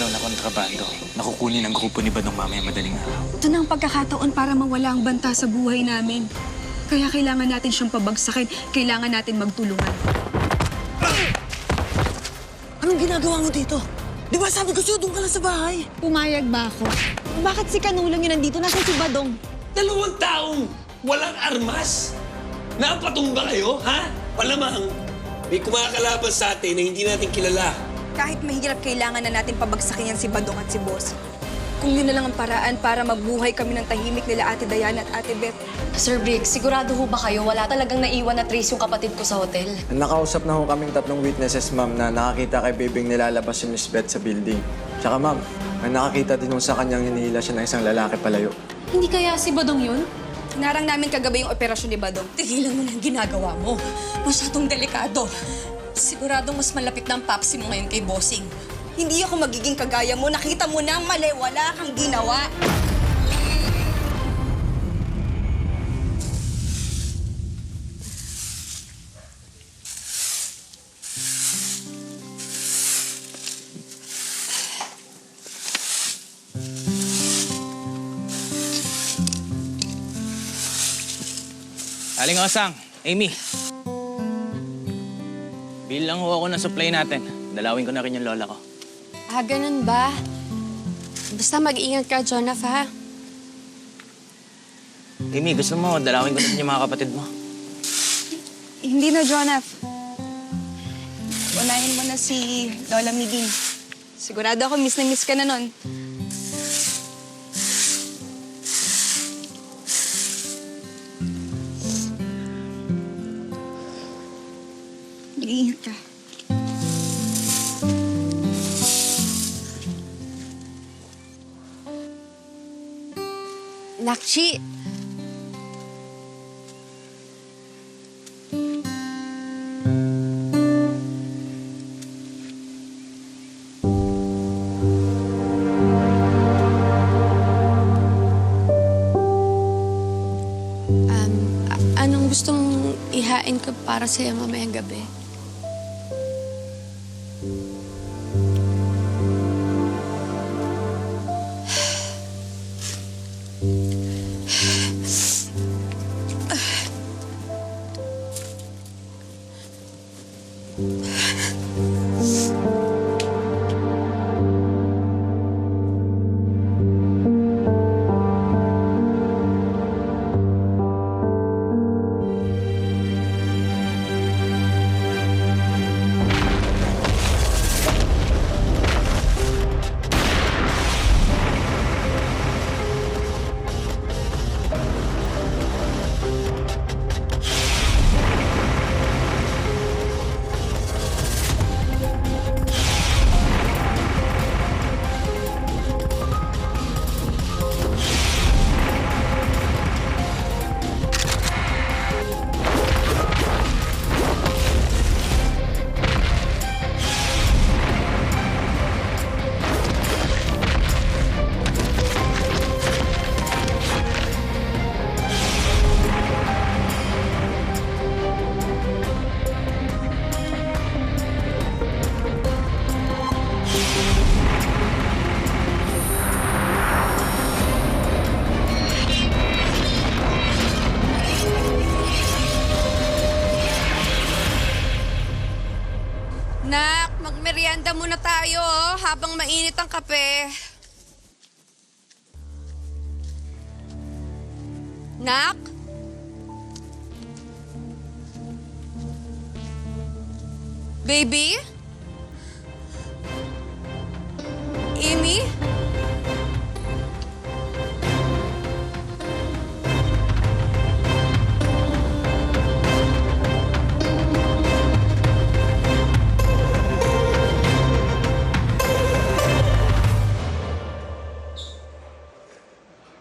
daw na kontrabando. Nakukunin ng grupo ni Badong mamaya madaling araw. Ito na ang pagkakataon para mawala ang banta sa buhay namin. Kaya kailangan natin siyang pabagsakin. Kailangan natin magtulungan. Anong ginagawa mo dito? Di ba sabi ko sa'yo, doon ka lang sa bahay? Pumayag ba ako? Bakit si Kanulang yun nandito? Nasaan si Badong? 2 taong walang armas? Napatumba kayo, ha? Palamang, may kumakalaban sa atin na hindi natin kilala. Kahit mahirap, kailangan na natin pabagsakin yan si Badong at si Boss. Kung yun na lang ang paraan para mabuhay kami ng tahimik nila Ate Diana at Ate Beth. Sir Briggs, sigurado ho ba kayo wala talagang naiwan na trace yung kapatid ko sa hotel? Nakausap na ho kaming 3 witnesses, ma'am, na nakakita kay Bebeng nilalabas yung Miss Beth sa building. Tsaka, ma'am, may nakakita din ho sa kanyang hinihila siya ng isang lalaki palayo. Hindi kaya si Badong yun? Hinarang namin kagabi yung operasyon ni Badong. Tigilan mo na ang ginagawa mo. Masyadong delikado. Siguradong mas malapit na ang papsi mo ngayon kay Bossing. Hindi ako magiging kagaya mo. Nakita mo na ang mali. Wala kang ginawa. Aling Osang, Amy. Bilang ho ako ng supply natin. Dalawin ko na rin yung lola ko. Ah, ganun ba? Basta mag-ingat ka, Jonaf, ha? Amy, gusto mo, dalawin ko na rin yung mga kapatid mo. Hindi na, Jonaf. Unahin mo na si Lola Miging. Sigurado ako miss na miss ka na nun. Mag-iingat ka. Nakchi, anong gusto mong ihain ko para sa'yo mamayang gabi? Nak, magmerienda muna tayo habang mainit ang kape. Nak? Baby? Amy?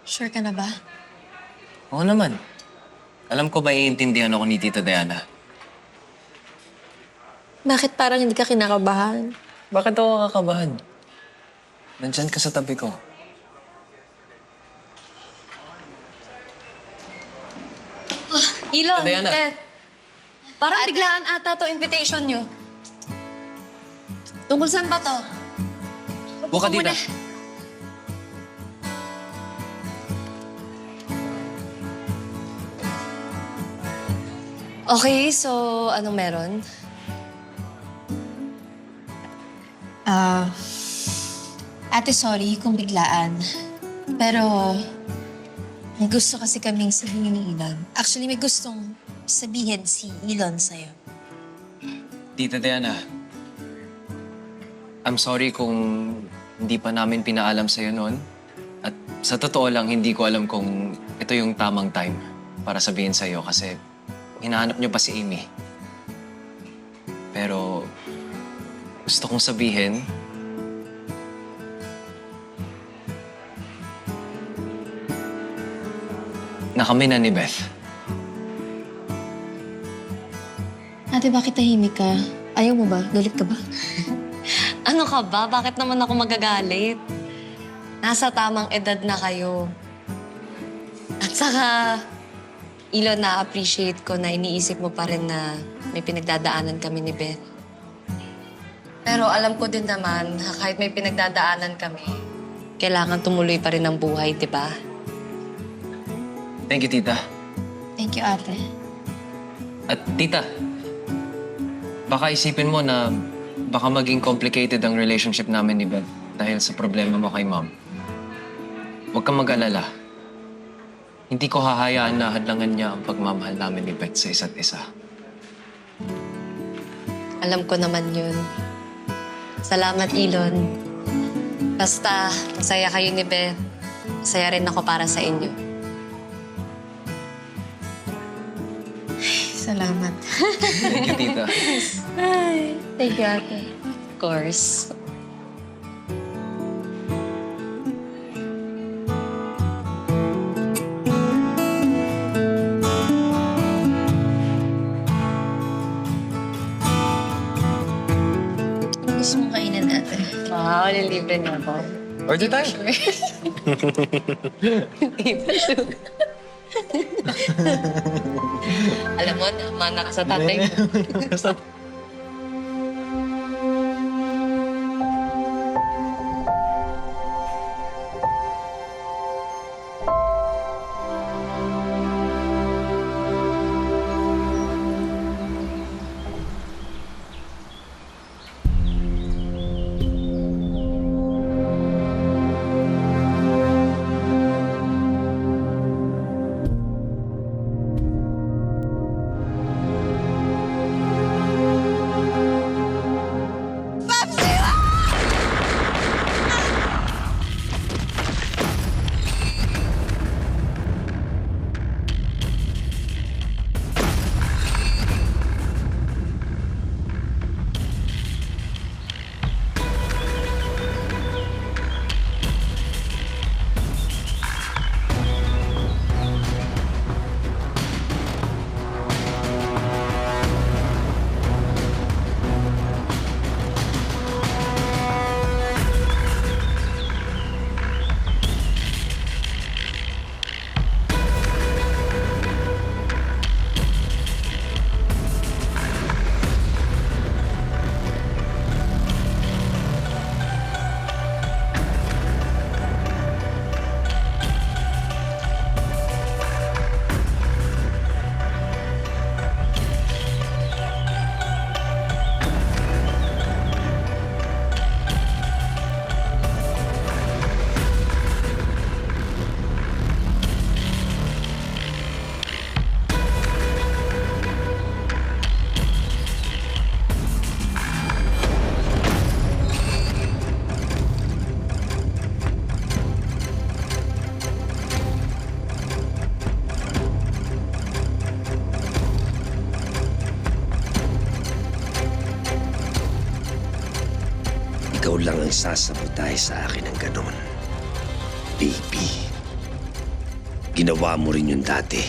Sure ka na ba? Oo naman. Alam ko ba iintindihan ako ni Tita Diana? Bakit parang hindi ka kinakabahan? Bakit ako kakabahan? Nandyan ka sa tabi ko. Ilon, Diana. Ted. Parang biglaan ata to invitation nyo. Tungkol saan ba to? Buka Upo dito. muna. Okay, so anong meron? Ate, sorry kung biglaan. Pero may gusto kasi kaming sabihin ni Elon. Actually, may gustong sabihin si Elon sa'yo. Tita Diana, I'm sorry kung hindi pa namin pinaalam sa'yo noon. At sa totoo lang, hindi ko alam kung ito yung tamang time para sabihin sa'yo kasi hinahanap niyo pa si Amy. Pero gusto kong sabihin na kami na ni Beth. Ate, bakit tahimik ka? Ayaw mo ba? Galit ka ba? Ano ka ba? Bakit naman ako magagalit? Nasa tamang edad na kayo. At saka, Elon, na-appreciate ko na iniisip mo pa rin na may pinagdadaanan kami ni Beth. Pero alam ko din naman, kahit may pinagdadaanan kami, kailangan tumuloy pa rin ang buhay, di ba? Thank you, Tita. Thank you, ate. At Tita, baka isipin mo na baka maging complicated ang relationship namin ni Beth dahil sa problema mo kay Mom. Huwag kang mag-alala. Hindi ko hahayaan na hadlangan niya ang pagmamahal namin ni Beth sa isa't isa. Alam ko naman yun. Salamat, Elon. Basta, masaya kayo ni Beth. Masaya rin ako para sa inyo. Salamat. Thank you, Tita. Thank you, ate. Of course. Ano gusto mong kainan, ate? Wow, nilibre niyo ako. Order tayo. Hindi ba sure? Alam mo, mana ka sa tatay mo. Ikaw lang ang sasabotay sa akin ng ganon. Baby, ginawa mo rin yun dati.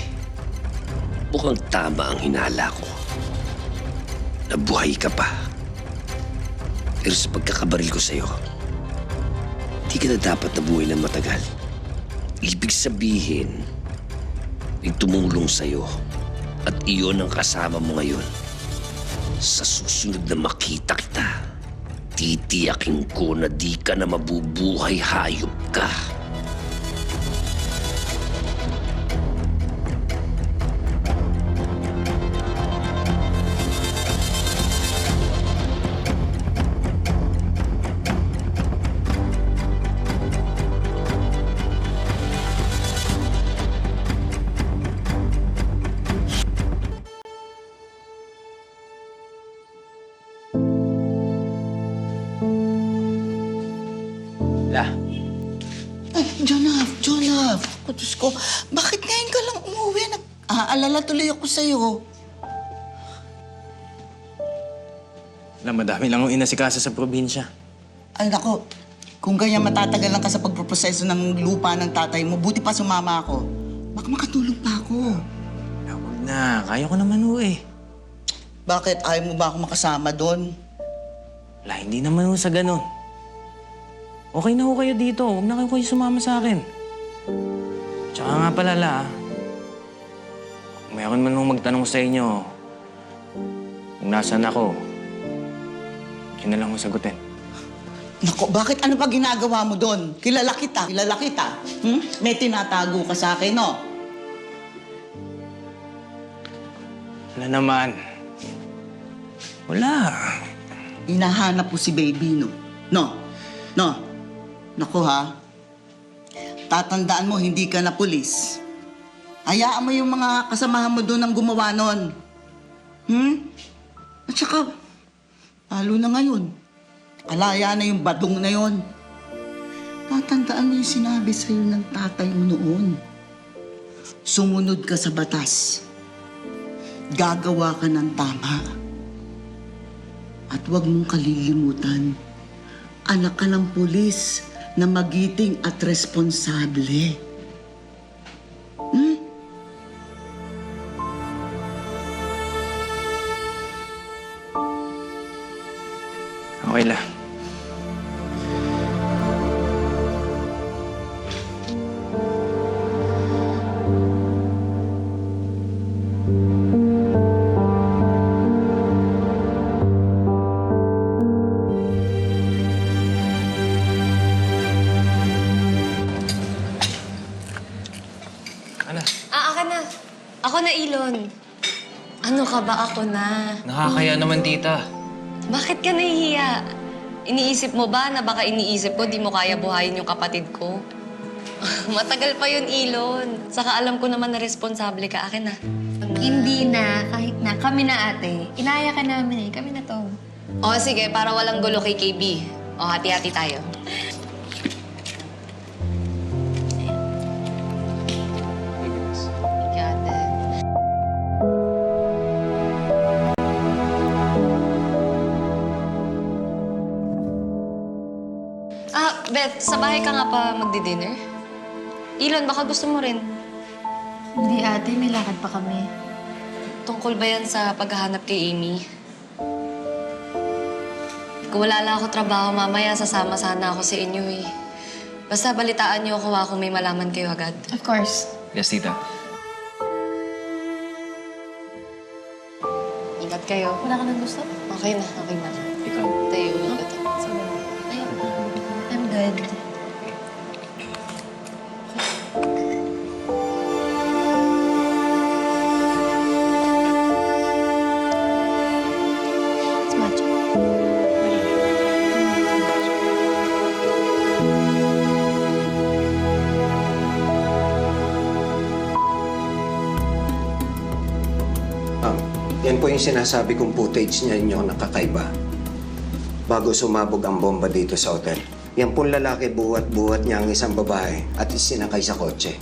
Mukhang tama ang hinala ko. Nabuhay ka pa. Pero sa pagkakabaril ko sa'yo, di ka na dapat nabuhay ng matagal. Ibig sabihin, may tumulong sa'yo at iyon ang kasama mo ngayon. Sa susunod na makita kita, titiyakin ko na di ka na mabubuhay, hayop ka. La, Ay, Jonah. Kutus ko, bakit ngayon ka lang umuwi? Nag-aalala tuloy ako sa'yo. la, madami lang ang inasikaso sa probinsya. Ay, nako, kung ganyan matatagalan ka sa pagproproseso ng lupa ng tatay mo, buti pa sumama ako. Baka makatulong pa ako. La, huwag na. Kaya ko naman ho eh. Bakit? Ayaw mo ba ako makasama doon? La, hindi naman ho sa ganun. Okay na ho kayo dito. Huwag na kayo sumama sa akin. Tsaka nga pala, La, kung mayroon man nung magtanong sa inyo kung nasaan ako, yun na lang ho sagutin. Nako, bakit? Ano pa ginagawa mo doon? Kilala kita. May tinatago ka sa akin, no? Wala naman. Wala. Hinahanap mo si baby, no? No. Nako, ha? Tatandaan mo, hindi ka na pulis. Hayaan mo yung mga kasamahan mo doon ang gumawa nun. At saka, lalo na ngayon, alaya na yung badong na yon. Tatandaan mo yung sinabi sa'yo ng tatay mo noon. Sumunod ka sa batas. Gagawa ka ng tama. At huwag mong kalilimutan, anak ka ng pulis na magiting at responsable. Okay lang. Ano? Ako na. Ako na, Ilon. Ano ka ba? Ako na. Nakakaya naman, tita. Bakit ka nahihiya? Iniisip mo ba na baka iniisip ko di mo kaya buhayin yung kapatid ko? Matagal pa yun, Ilon. Saka alam ko naman na responsable ka. Akin na. Hindi na, kahit na. Kami na, ate. Inaya ka namin eh. Kami na to. O sige, para walang gulo kay KB. O, hati-hati tayo. Got it. Beth, sa bahay ka nga pa magdi-dinner? Ilon, baka gusto mo rin. Hindi, ate. May lakad pa kami. Tungkol ba yan sa paghahanap kay Amy? Kung wala lang ako trabaho, mamaya sasama sana ako sa inyo eh. Basta balitaan niyo ako kung may malaman kayo agad. Of course. Yes, tita. Ingat kayo. Wala ka nang gusto? Okay na. Ikaw. Tayo, ingat ka. I'm good. It's much. Yan po yung sinasabi kong footage niya inyo nakakaiba. Bago sumabog ang bomba dito sa hotel. Yan pong lalaki buhat-buhat niya ang isang babae at isinakay sa kotse.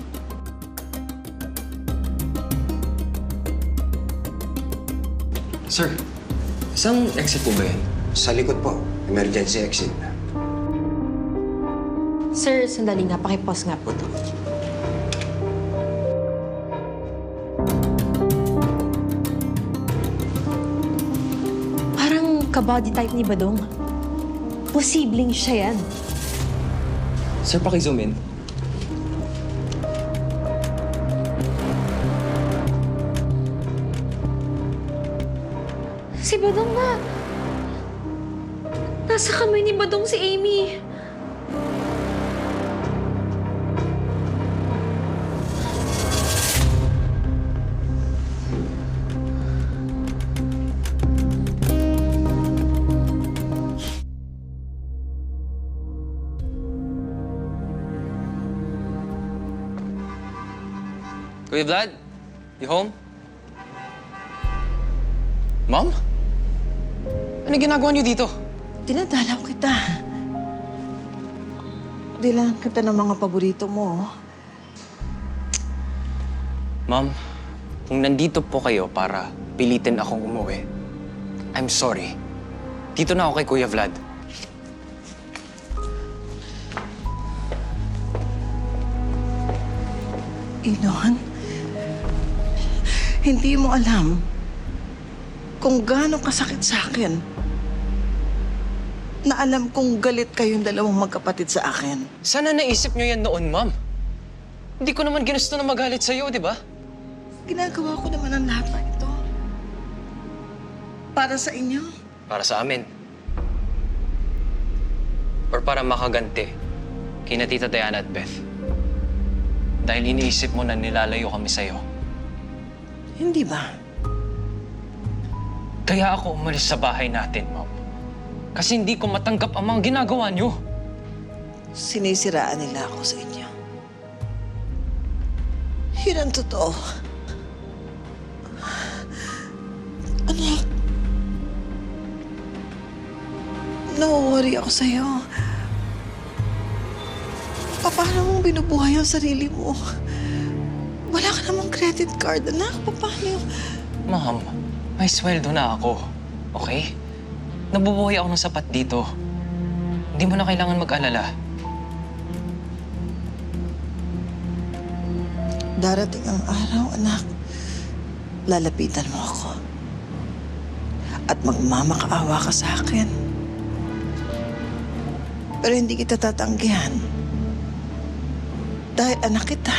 Sir, isang exit po ba yan? Sa likod po, emergency exit. Sir, sandali nga. Pakipause nga po to. Parang ka-body type ni Badong. Posibleng siya yan. Sir, paki-zoom in. Si Badong na. nasa kamay ni Badong si Amy. Kuya Vlad, you home? Ma'am? Ano ginagawa niyo dito? Dinadalaw kita. Dilan kita ng mga paborito mo. Ma'am, kung nandito po kayo para pilitin akong umuwi, I'm sorry. Dito na ako kay Kuya Vlad. Inon, hindi mo alam kung gaano kasakit sa akin na alam kong galit kayong dalawang magkapatid sa akin. Sana naisip niyo yan noon, ma'am. Hindi ko naman ginusto na magalit sa'yo, di ba? Ginagawa ko naman ang lahat na ito. Para sa inyo. Para sa amin. Or para makaganti kina Tita Diana at Beth. Dahil iniisip mo na nilalayo kami sa'yo. Hindi ba? Kaya ako umalis sa bahay natin, ma'am. Kasi hindi ko matanggap ang mga ginagawa niyo. Sinisiraan nila ako sa inyo. Yun ang totoo. Anak, nawaworry ako sa'yo. Paano mong binubuhay ang sarili mo? Wala ka namang credit card, anak. Paano? Ma'am, may sweldo na ako. Okay? Nabubuhay ako ng sapat dito. Hindi mo na kailangan mag-alala. Darating ang araw, anak. Lalapitan mo ako. At magmamakaawa ka sa akin. Pero hindi kita tatanggihan. Dahil anak kita.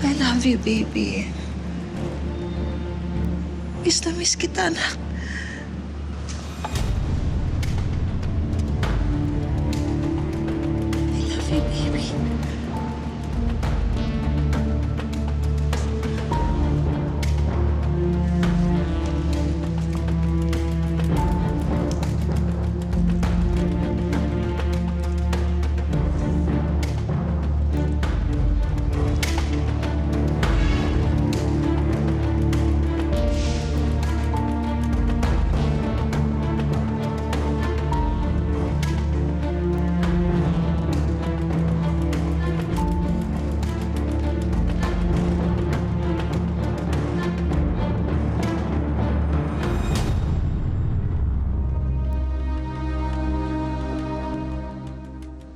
I love you, baby. Miss na miss kita, anak. I love you, baby.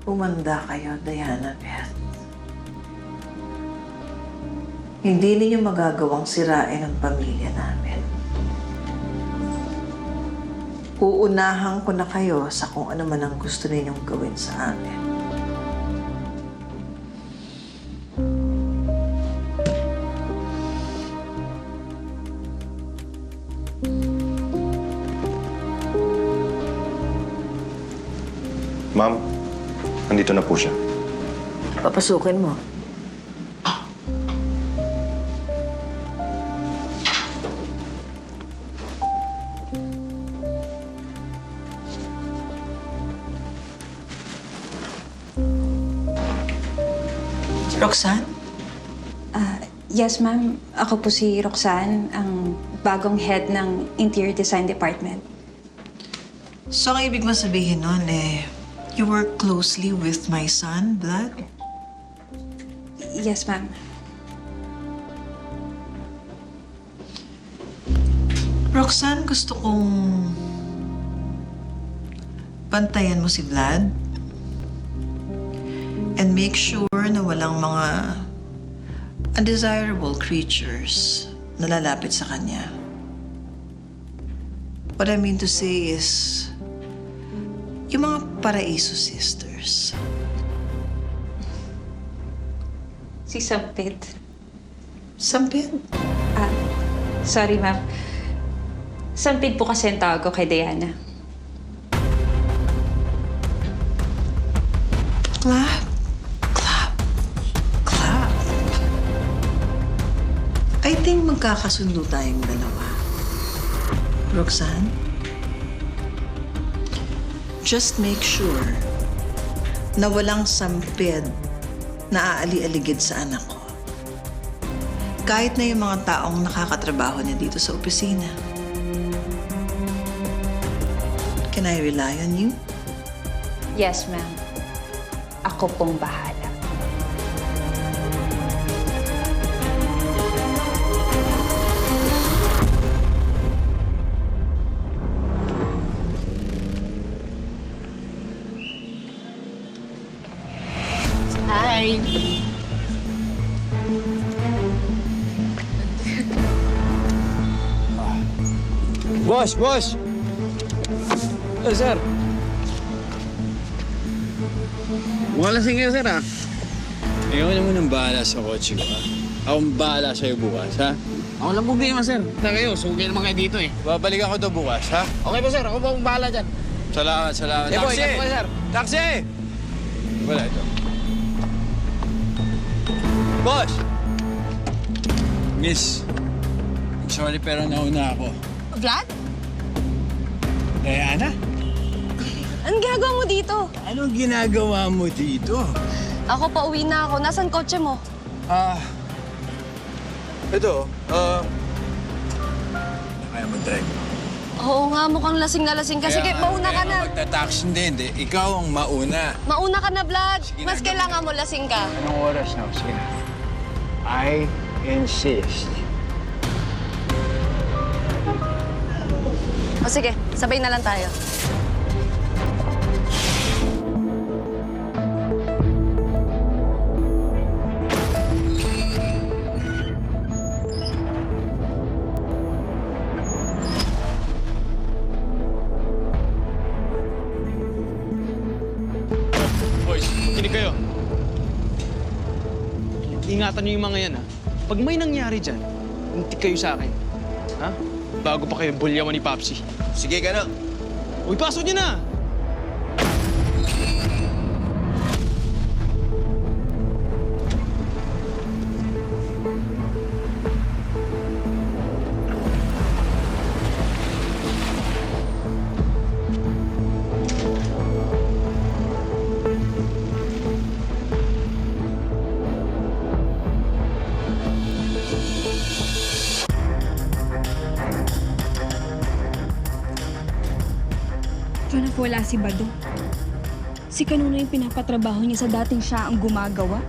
Umanda kayo, Diana, Beth. Hindi ninyo magagawang sirain ang pamilya namin. Uunahan ko na kayo sa kung ano man ang gusto ninyong gawin sa amin. Ma'am, nandito na po siya. Papasukin mo. Roxanne? Yes, ma'am. Ako po si Roxanne, ang bagong head ng Interior Design Department. So, ang ibig mo sabihin nun you work closely with my son, Vlad? Yes, ma'am. Roxanne, gusto kong bantayan mo si Vlad and make sure na walang mga undesirable creatures na lalapit sa kanya. What I mean to say is, yung mga Paraiso sisters. Si Sampid. Sampid? Sorry, ma'am. Sampid po kasi ang tawag ko kay Diana. Clap. Clap. Clap. I think magkakasundo tayong dalawa. Roxanne, just make sure na walang sampid na aali-aligid sa anak ko. Kahit na yung mga taong nakakatrabaho niya dito sa opisina. Can I rely on you? Yes, ma'am. Ako pong bahala. Hi! Boss! Boss! Sir. Mukhang lasing kayo, sir, ha? Ikaw naman ang bahala sa kotse ko, ha? Akong bahala sa'yo bukas, ha? Ako lang problema, sir. Na kayo, sugay naman kayo dito, eh. Babalik ako to bukas, ha? Okay po, sir. Ako po ang bahala dyan. Salamat, salamat. Eh, boy, Taxi! yan po, sir. Taxi! Wala ito. Boss! Miss, sorry pero nauna ako. Vlad? Diana? Anong ginagawa mo dito? Anong ginagawa mo dito? Ako, pauwi na ako. Nasaan kotse mo? Ito, kaya mo drive. Oo nga, mukhang lasing na lasing ka. Sige, mauna ka na. Magta-taxi hindi. Ikaw ang mauna. Mauna ka na, Vlad. Mas kailangan mo lasing ka. Anong oras na? Sige na. I insist. O sige, sabay na lang tayo. Boys, kinig kayo. Ingatan niyo yung mga yan, ha? Pag may nangyari dyan, hinti kayo sa akin. Ha? Bago pa kayo bulyawan ni Papsi. Sige, gano'n. Uy, pasok niyo na! Jonah, wala si Badong. Si Kanuna yung pinapatrabaho niya sa dating siya ang gumagawa.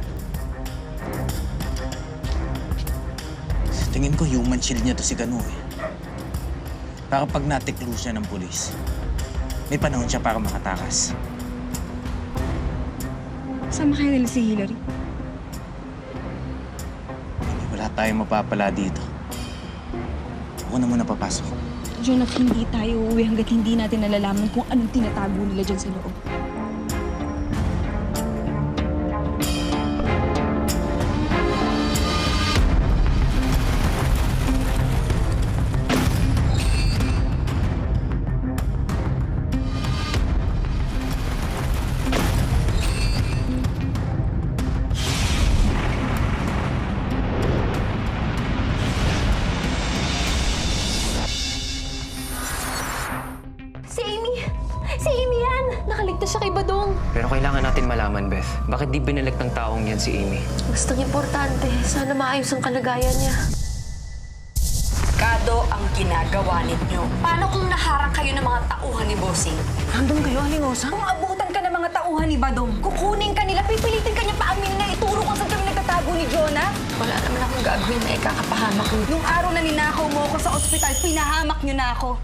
Tingin ko human shield niya to si Ganu, eh. Para pag natiklo siya ng pulis, may panahon siya para makatakas. Sama kayo nila si Hillary. Wala tayong mapapala dito. Ako na muna papasok. Jonah, hindi tayo uuwi hanggat hindi natin nalalaman kung anong tinatago nila dyan sa loob. Si Amy yan! Nakaligtas siya kay Badong. Pero kailangan natin malaman, Beth. Bakit di binalik ng taong yan si Amy? Bastang importante. Sana maayos ang kalagayan niya. Kado ang ginagawa ninyo. Paano kung naharang kayo ng mga tauhan ni Bossing? Nandun kayo, Aling-Osang? Kung abutan ka ng mga tauhan ni Badong, kukunin ka nila, pipilitin ka niya paamin na ituro kung saan kami nagtatago ni Jonah. Wala naman akong gagawin na ikakapahamak. Nung araw na ninakaw mo ako sa ospital, pinahamak niyo na ako.